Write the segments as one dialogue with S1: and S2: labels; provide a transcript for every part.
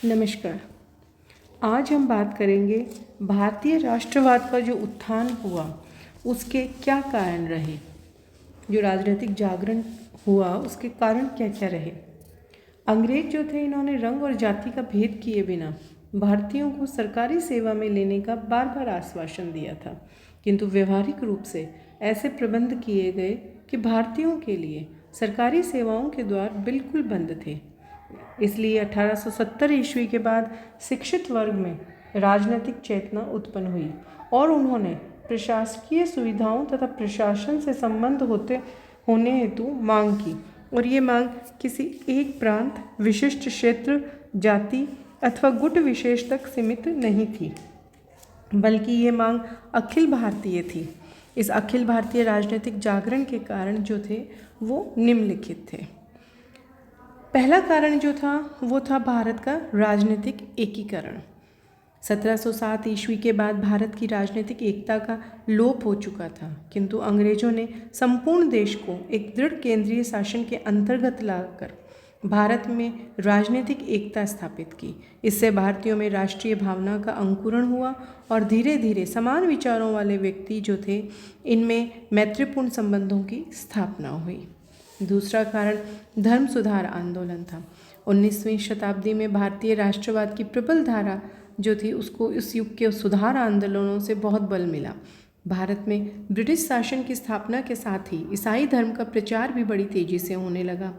S1: नमस्कार। आज हम बात करेंगे भारतीय राष्ट्रवाद का जो उत्थान हुआ उसके क्या कारण रहे, जो राजनीतिक जागरण हुआ उसके कारण क्या क्या रहे। अंग्रेज जो थे इन्होंने रंग और जाति का भेद किए बिना भारतीयों को सरकारी सेवा में लेने का बार बार आश्वासन दिया था, किंतु व्यवहारिक रूप से ऐसे प्रबंध किए गए कि भारतीयों के लिए सरकारी सेवाओं के द्वार बिल्कुल बंद थे। इसलिए 1870 ईस्वी के बाद शिक्षित वर्ग में राजनीतिक चेतना उत्पन्न हुई और उन्होंने प्रशासकीय सुविधाओं तथा प्रशासन से संबंध होने हेतु मांग की, और ये मांग किसी एक प्रांत, विशिष्ट क्षेत्र, जाति अथवा गुट विशेष तक सीमित नहीं थी, बल्कि ये मांग अखिल भारतीय थी। इस अखिल भारतीय राजनीतिक जागरण के कारण जो थे वो निम्नलिखित थे। पहला कारण जो था वो था भारत का राजनीतिक एकीकरण। 1707 ईस्वी के बाद भारत की राजनीतिक एकता का लोप हो चुका था, किंतु अंग्रेजों ने संपूर्ण देश को एक दृढ़ केंद्रीय शासन के अंतर्गत लाकर भारत में राजनीतिक एकता स्थापित की। इससे भारतीयों में राष्ट्रीय भावना का अंकुरण हुआ और धीरे धीरे समान विचारों वाले व्यक्ति जो थे इनमें मैत्रीपूर्ण संबंधों की स्थापना हुई। दूसरा कारण धर्म सुधार आंदोलन था। 19वीं शताब्दी में भारतीय राष्ट्रवाद की प्रबल धारा जो थी उसको इस युग के सुधार आंदोलनों से बहुत बल मिला। भारत में ब्रिटिश शासन की स्थापना के साथ ही ईसाई धर्म का प्रचार भी बड़ी तेजी से होने लगा।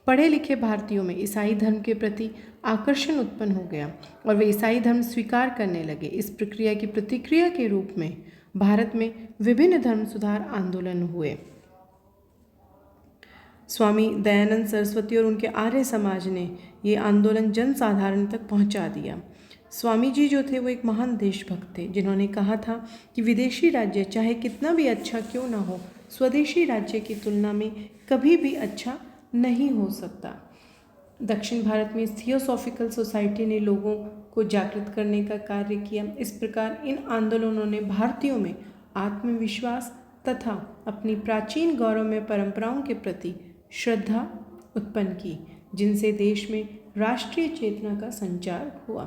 S1: पढ़े लिखे भारतीयों में ईसाई धर्म के प्रति आकर्षण उत्पन्न हो गया और वे ईसाई धर्म स्वीकार करने लगे। इस प्रक्रिया की प्रतिक्रिया के रूप में भारत में विभिन्न धर्म सुधार आंदोलन हुए। स्वामी दयानंद सरस्वती और उनके आर्य समाज ने ये आंदोलन जन साधारण तक पहुंचा दिया। स्वामी जी जो थे वो एक महान देशभक्त थे, जिन्होंने कहा था कि विदेशी राज्य चाहे कितना भी अच्छा क्यों ना हो, स्वदेशी राज्य की तुलना में कभी भी अच्छा नहीं हो सकता। दक्षिण भारत में थियोसॉफिकल सोसाइटी ने लोगों को जागृत करने का कार्य किया। इस प्रकार इन आंदोलनों ने भारतीयों में आत्मविश्वास तथा अपनी प्राचीन गौरवमय परंपराओं के प्रति श्रद्धा उत्पन्न की, जिनसे देश में राष्ट्रीय चेतना का संचार हुआ।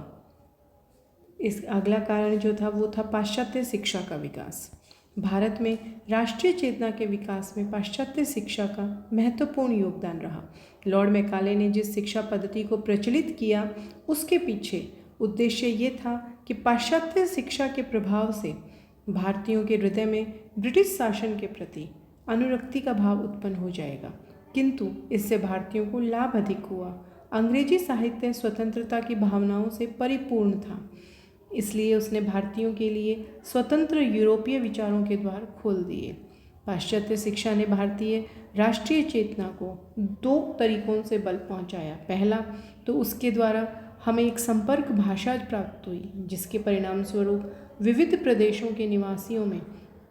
S1: इस अगला कारण जो था वो था पाश्चात्य शिक्षा का विकास। भारत में राष्ट्रीय चेतना के विकास में पाश्चात्य शिक्षा का महत्वपूर्ण योगदान रहा। लॉर्ड मैकाले ने जिस शिक्षा पद्धति को प्रचलित किया उसके पीछे उद्देश्य ये था कि पाश्चात्य शिक्षा के प्रभाव से भारतीयों के हृदय में ब्रिटिश शासन के प्रति अनुरक्ति का भाव उत्पन्न हो जाएगा, किंतु इससे भारतीयों को लाभ अधिक हुआ। अंग्रेजी साहित्य स्वतंत्रता की भावनाओं से परिपूर्ण था, इसलिए उसने भारतीयों के लिए स्वतंत्र यूरोपीय विचारों के द्वार खोल दिए। पाश्चात्य शिक्षा ने भारतीय राष्ट्रीय चेतना को दो तरीकों से बल पहुंचाया। पहला तो उसके द्वारा हमें एक संपर्क भाषा प्राप्त हुई, जिसके परिणाम स्वरूप विविध प्रदेशों के निवासियों में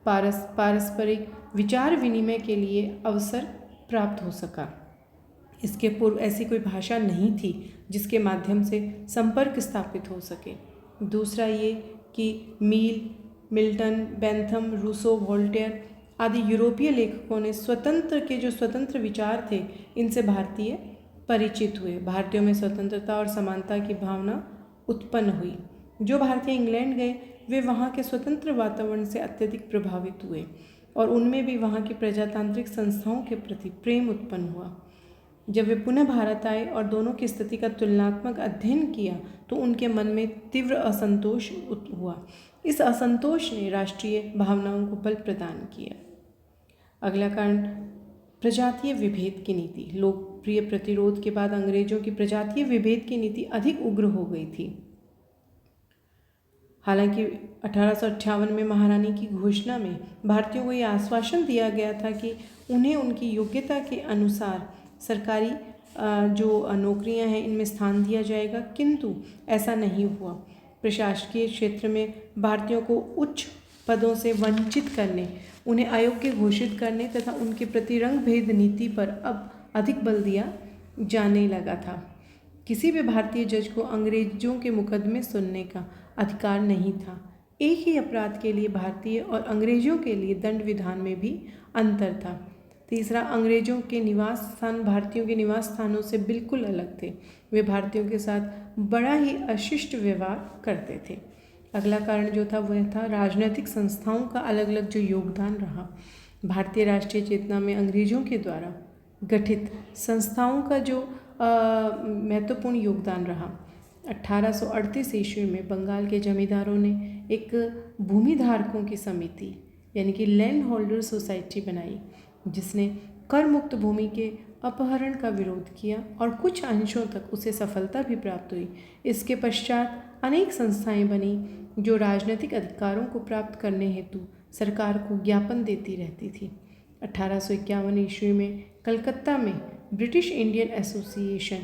S1: पारस्परिक विचार विनिमय के लिए अवसर प्राप्त हो सका। इसके पूर्व ऐसी कोई भाषा नहीं थी जिसके माध्यम से संपर्क स्थापित हो सके। दूसरा ये कि मिल्टन, बेंथम, रूसो, वोल्टेयर आदि यूरोपीय लेखकों ने स्वतंत्र विचार थे इनसे भारतीय परिचित हुए। भारतीयों में स्वतंत्रता और समानता की भावना उत्पन्न हुई। जो भारतीय इंग्लैंड गए वे वहाँ के स्वतंत्र वातावरण से अत्यधिक प्रभावित हुए और उनमें भी वहाँ की प्रजातांत्रिक संस्थाओं के प्रति प्रेम उत्पन्न हुआ। जब वे पुनः भारत आए और दोनों की स्थिति का तुलनात्मक अध्ययन किया तो उनके मन में तीव्र असंतोष हुआ। इस असंतोष ने राष्ट्रीय भावनाओं को बल प्रदान किया। अगला कारण प्रजातीय विभेद की नीति। लोकप्रिय प्रतिरोध के बाद अंग्रेजों की प्रजातीय विभेद की नीति अधिक उग्र हो गई थी। हालांकि 1858 में महारानी की घोषणा में भारतीयों को यह आश्वासन दिया गया था कि उन्हें उनकी योग्यता के अनुसार सरकारी जो नौकरियां हैं इनमें स्थान दिया जाएगा, किंतु ऐसा नहीं हुआ। प्रशासकीय क्षेत्र में भारतीयों को उच्च पदों से वंचित करने, उन्हें अयोग्य घोषित करने तथा उनके प्रति रंग भेद नीति पर अब अधिक बल दिया जाने लगा था। किसी भी भारतीय जज को अंग्रेजों के मुकदमे सुनने का अधिकार नहीं था। एक ही अपराध के लिए भारतीय और अंग्रेजों के लिए दंड विधान में भी अंतर था तीसरा, अंग्रेजों के निवास स्थान भारतीयों के निवास स्थानों से बिल्कुल अलग थे। वे भारतीयों के साथ बड़ा ही अशिष्ट व्यवहार करते थे। अगला कारण जो था वह था राजनीतिक संस्थाओं का अलग अलग जो योगदान रहा। भारतीय राष्ट्रीय चेतना में अंग्रेजों के द्वारा गठित संस्थाओं का जो महत्वपूर्ण योगदान रहा। 1838 ईस्वी में बंगाल के जमींदारों ने एक भूमि धारकों की समिति यानी कि लैंड होल्डर सोसाइटी बनाई, जिसने कर मुक्त भूमि के अपहरण का विरोध किया और कुछ अंशों तक उसे सफलता भी प्राप्त हुई। इसके पश्चात अनेक संस्थाएं बनी जो राजनीतिक अधिकारों को प्राप्त करने हेतु सरकार को ज्ञापन देती रहती थी। 1851 ईस्वी में कलकत्ता में ब्रिटिश इंडियन एसोसिएशन,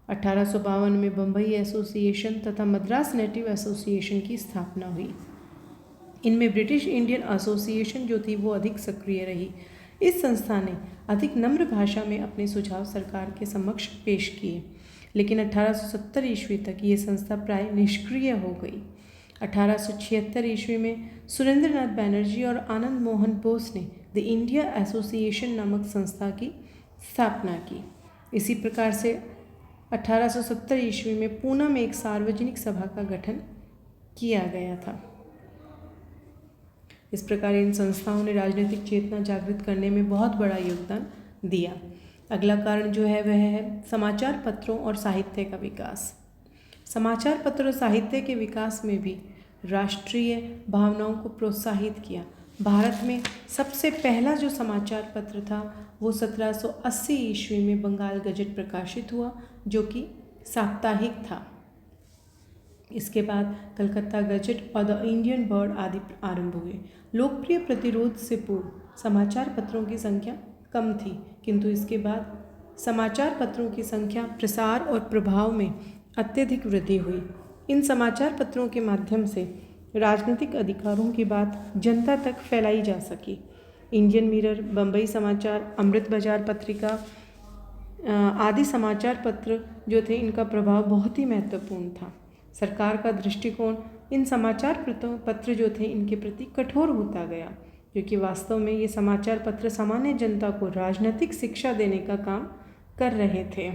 S1: 1852 में बम्बई एसोसिएशन तथा मद्रास नेटिव एसोसिएशन की स्थापना हुई। इनमें ब्रिटिश इंडियन एसोसिएशन जो थी वो अधिक सक्रिय रही। इस संस्था ने अधिक नम्र भाषा में अपने सुझाव सरकार के समक्ष पेश किए, लेकिन 1870 ईस्वी तक ये संस्था प्राय निष्क्रिय हो गई। 1876 ईस्वी में सुरेंद्रनाथ बैनर्जी और आनंद मोहन बोस ने द इंडिया एसोसिएशन नामक संस्था की स्थापना की। इसी प्रकार से 1870 ईस्वी में पूना में एक सार्वजनिक सभा का गठन किया गया था। इस प्रकार इन संस्थाओं ने राजनीतिक चेतना जागृत करने में बहुत बड़ा योगदान दिया। अगला कारण जो है वह है समाचार पत्रों और साहित्य का विकास। समाचार पत्र और साहित्य के विकास में भी राष्ट्रीय भावनाओं को प्रोत्साहित किया। भारत में सबसे पहला जो समाचार पत्र था वो 1780 ईस्वी में बंगाल गजट प्रकाशित हुआ, जो कि साप्ताहिक था। इसके बाद कलकत्ता गजट और द इंडियन बर्ड आदि आरंभ हुए। लोकप्रिय प्रतिरोध से पूर्व समाचार पत्रों की संख्या कम थी, किंतु इसके बाद समाचार पत्रों की संख्या, प्रसार और प्रभाव में अत्यधिक वृद्धि हुई। इन समाचार पत्रों के माध्यम से राजनीतिक अधिकारों की बात जनता तक फैलाई जा सकी। इंडियन मिरर, बम्बई समाचार, अमृत बाजार पत्रिका आदि समाचार पत्र जो थे, इनका प्रभाव बहुत ही महत्वपूर्ण था। सरकार का दृष्टिकोण इन समाचार पत्र जो थे इनके प्रति कठोर होता गया, क्योंकि वास्तव में ये समाचार पत्र सामान्य जनता को राजनीतिक शिक्षा देने का काम कर रहे थे।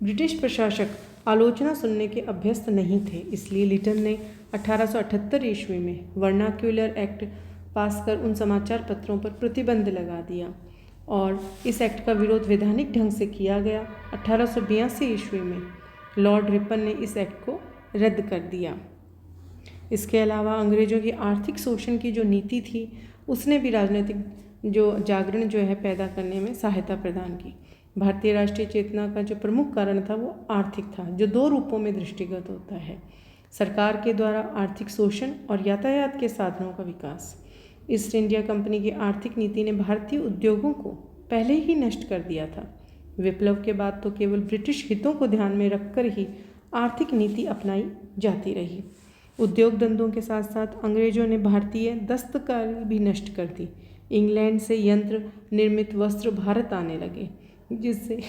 S1: ब्रिटिश प्रशासक आलोचना सुनने के अभ्यस्त नहीं थे, इसलिए लिटन ने 1878 ईस्वी में वर्नाक्यूलर एक्ट पास कर उन समाचार पत्रों पर प्रतिबंध लगा दिया और इस एक्ट का विरोध वैधानिक ढंग से किया गया। 1882 ईस्वी में लॉर्ड रिपन ने इस एक्ट को रद्द कर दिया। इसके अलावा अंग्रेजों की आर्थिक शोषण की जो नीति थी उसने भी राजनीतिक जो जागरण जो है पैदा करने में सहायता प्रदान की। भारतीय राष्ट्रीय चेतना का जो प्रमुख कारण था वो आर्थिक था, जो दो रूपों में दृष्टिगत होता है: सरकार के द्वारा आर्थिक शोषण और यातायात के साधनों का विकास। ईस्ट इंडिया कंपनी की आर्थिक नीति ने भारतीय उद्योगों को पहले ही नष्ट कर दिया था। विप्लव के बाद तो केवल ब्रिटिश हितों को ध्यान में रखकर ही आर्थिक नीति अपनाई जाती रही। उद्योग धंधों के साथ साथ अंग्रेजों ने भारतीय दस्तकारी भी नष्ट कर दी। इंग्लैंड से यंत्र निर्मित वस्त्र भारत आने लगे, जिससे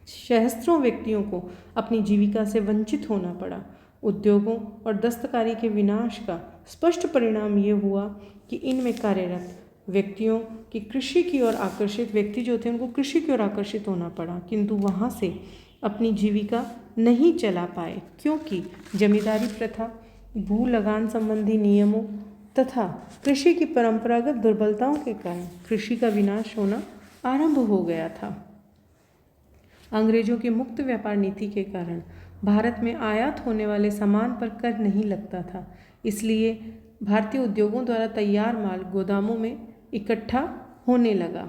S1: सहस्त्रों व्यक्तियों को अपनी जीविका से वंचित होना पड़ा। उद्योगों और दस्तकारी के विनाश का स्पष्ट परिणाम ये हुआ कि इनमें कार्यरत व्यक्तियों की कृषि की ओर आकर्षित व्यक्ति जो थे उनको कृषि की ओर आकर्षित होना पड़ा, किंतु वहाँ से अपनी जीविका नहीं चला पाए, क्योंकि जमींदारी प्रथा, भू लगान संबंधी नियमों तथा कृषि की परंपरागत दुर्बलताओं के कारण कृषि का विनाश होना आरंभ हो गया था। अंग्रेजों की मुक्त व्यापार नीति के कारण भारत में आयात होने वाले सामान पर कर नहीं लगता था, इसलिए भारतीय उद्योगों द्वारा तैयार माल गोदामों में इकट्ठा होने लगा,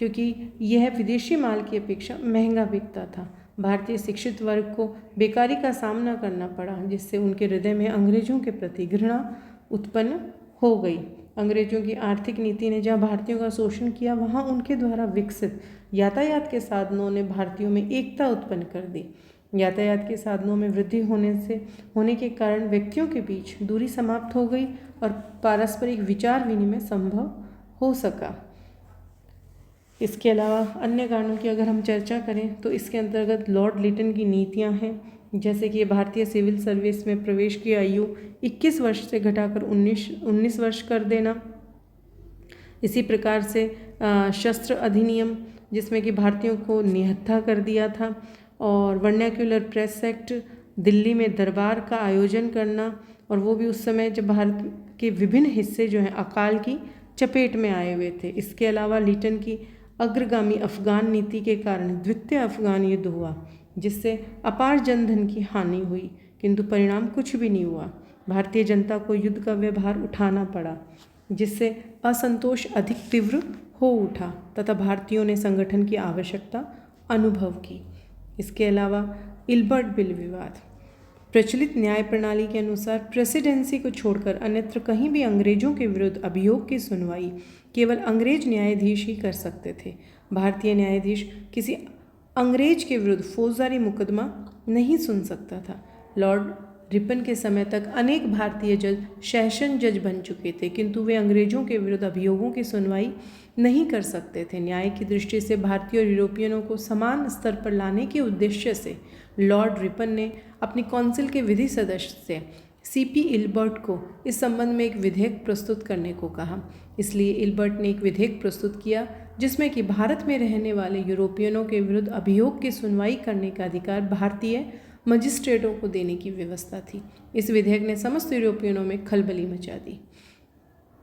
S1: क्योंकि यह विदेशी माल की अपेक्षा महंगा बिकता था। भारतीय शिक्षित वर्ग को बेकारी का सामना करना पड़ा, जिससे उनके हृदय में अंग्रेजों के प्रति घृणा उत्पन्न हो गई। अंग्रेजों की आर्थिक नीति ने जहाँ भारतीयों का शोषण किया, वहाँ उनके द्वारा विकसित यातायात के साधनों ने भारतीयों में एकता उत्पन्न कर दी। यातायात के साधनों में वृद्धि होने के कारण व्यक्तियों के बीच दूरी समाप्त हो गई और पारस्परिक विचार विनिमय संभव हो सका। इसके अलावा अन्य कारणों की अगर हम चर्चा करें तो इसके अंतर्गत लॉर्ड लिटन की नीतियां हैं, जैसे कि भारतीय सिविल सर्विस में प्रवेश की आयु 21 वर्ष से घटाकर 19 वर्ष कर देना, इसी प्रकार से शस्त्र अधिनियम, जिसमें कि भारतीयों को निहत्था कर दिया था, और वर्नैक्युलर प्रेस एक्ट, दिल्ली में दरबार का आयोजन करना, और वो भी उस समय जब भारत के विभिन्न हिस्से जो हैं अकाल की चपेट में आए हुए थे। इसके अलावा लिटन की अग्रगामी अफगान नीति के कारण द्वितीय अफगान युद्ध हुआ, जिससे अपार जनधन की हानि हुई, किंतु परिणाम कुछ भी नहीं हुआ। भारतीय जनता को युद्ध का व्यवहार उठाना पड़ा, जिससे असंतोष अधिक तीव्र हो उठा तथा भारतीयों ने संगठन की आवश्यकता अनुभव की। इसके अलावा इल्बर्ट बिल विवाद, प्रचलित न्याय प्रणाली के अनुसार प्रेसिडेंसी को छोड़कर अन्यत्र कहीं भी अंग्रेजों के विरुद्ध अभियोग की सुनवाई केवल अंग्रेज न्यायाधीश ही कर सकते थे। भारतीय न्यायाधीश किसी अंग्रेज के विरुद्ध फौजदारी मुकदमा नहीं सुन सकता था। लॉर्ड रिपन के समय तक अनेक भारतीय जज सेशन जज बन चुके थे, किंतु वे अंग्रेजों के विरुद्ध अभियोगों की सुनवाई नहीं कर सकते थे। न्याय की दृष्टि से भारतीय और यूरोपियनों को समान स्तर पर लाने के उद्देश्य से लॉर्ड रिपन ने अपनी काउंसिल के विधि सदस्य से सीपी इल्बर्ट को इस संबंध में एक विधेयक प्रस्तुत करने को कहा। इसलिए इल्बर्ट ने एक विधेयक प्रस्तुत किया जिसमें कि भारत में रहने वाले यूरोपियनों के विरुद्ध अभियोग की सुनवाई करने का अधिकार भारतीय मजिस्ट्रेटों को देने की व्यवस्था थी। इस विधेयक ने समस्त यूरोपियनों में खलबली मचा दी।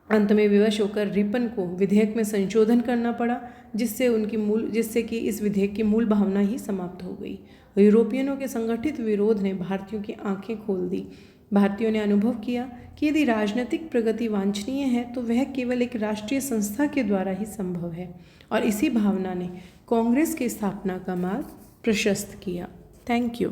S1: अंत में विवश होकर रिपन को विधेयक में संशोधन करना पड़ा, जिससे कि इस विधेयक की मूल भावना ही समाप्त हो गई। यूरोपियनों के संगठित विरोध ने भारतीयों की आंखें खोल दी। भारतीयों ने अनुभव किया कि यदि राजनीतिक प्रगति वांछनीय है तो वह केवल एक राष्ट्रीय संस्था के द्वारा ही संभव है, और इसी भावना ने कांग्रेस की स्थापना का मार्ग प्रशस्त किया। Thank you.